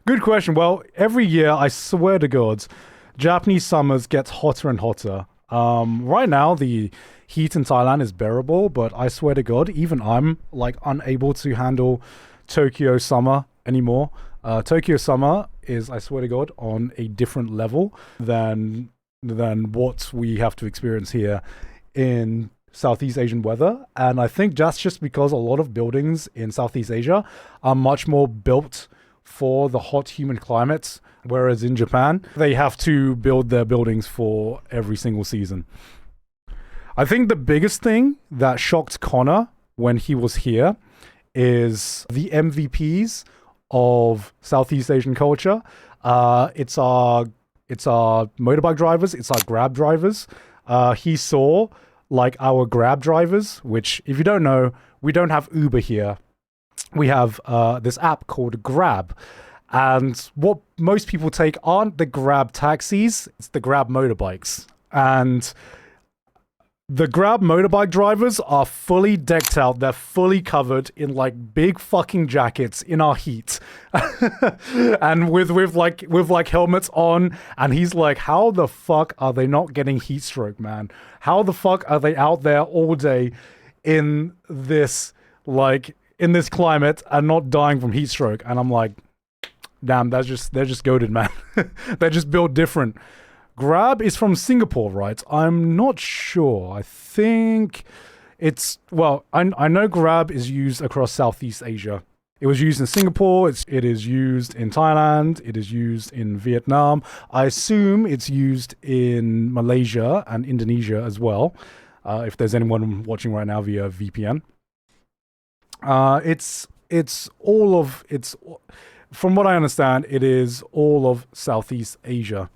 Good question. Well, every year, I swear to God, Japanese summers gets hotter and hotter. Right now, the heat in Thailand is bearable, but I swear to God, even I'm like unable to handle Tokyo summer anymore. Tokyo summer is, I swear to God, on a different level than what we have to experience here in Southeast Asian weather. And I think that's just because a lot of buildings in Southeast Asia are much more built for the hot, humid climates, whereas in Japan, they have to build their buildings for every single season. I think the biggest thing that shocked Connor when he was here is the MVPs of Southeast Asian culture. It's our motorbike drivers, it's our Grab drivers. He saw like our Grab drivers, which if you don't know, we don't have Uber here. We have this app called Grab. And what most people take aren't the Grab taxis, it's the Grab motorbikes. And the Grab motorbike drivers are fully decked out. They're fully covered in like big fucking jackets in our heat, and with like helmets on. And he's like, "How the fuck are they not getting heat stroke, man? How the fuck are they out there all day in this climate and not dying from heat stroke?" And I'm like, "Damn, they're just goated, man. They're just built different." Grab is from Singapore, right? I'm not sure. I think it's, well, I know Grab is used across Southeast Asia. It was used in Singapore, it is used in Thailand, it is used in Vietnam. I assume it's used in Malaysia and Indonesia as well, if there's anyone watching right now via VPN. From what I understand, it is all of Southeast Asia.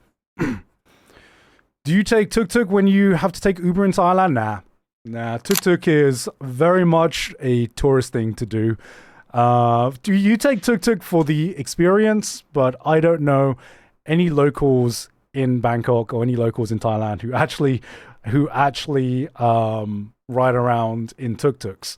Do you take tuk-tuk when you have to take Uber in Thailand? Nah. Tuk-tuk is very much a tourist thing to do. Do you take tuk-tuk for the experience? But I don't know any locals in Bangkok or any locals in Thailand who actually ride around in tuk-tuks.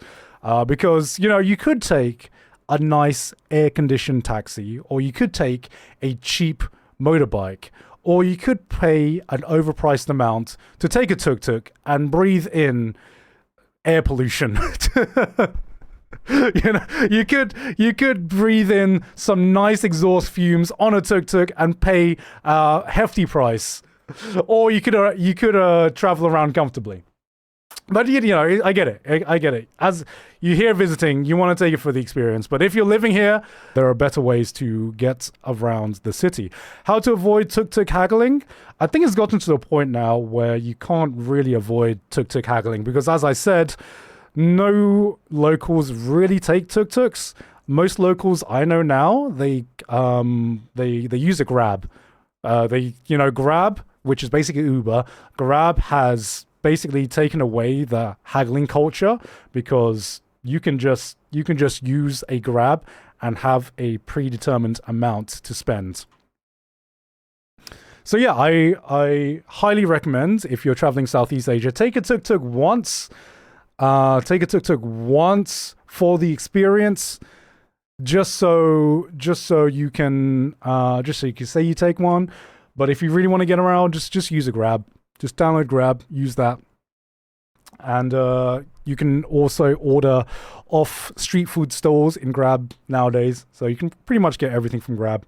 Because, you could take a nice air-conditioned taxi, or you could take a cheap motorbike, or you could pay an overpriced amount to take a tuk-tuk and breathe in air pollution. You could breathe in some nice exhaust fumes on a tuk-tuk and pay a hefty price, or you could travel around comfortably. But I get it. As you're here visiting, you want to take it for the experience. But if you're living here, there are better ways to get around the city. How to avoid tuk-tuk haggling? I think it's gotten to the point now where you can't really avoid tuk-tuk haggling because, as I said, no locals really take tuk-tuks. Most locals I know now, they use a Grab. Grab, which is basically Uber. Grab has basically taken away the haggling culture because you can just use a Grab and have a predetermined amount to spend. So yeah, I highly recommend, if you're traveling Southeast Asia, take a tuk-tuk once. Take a tuk-tuk once for the experience, just so you can say you take one. But if you really want to get around, just use a Grab. Just download Grab, use that. And you can also order off street food stalls in Grab nowadays. So you can pretty much get everything from Grab.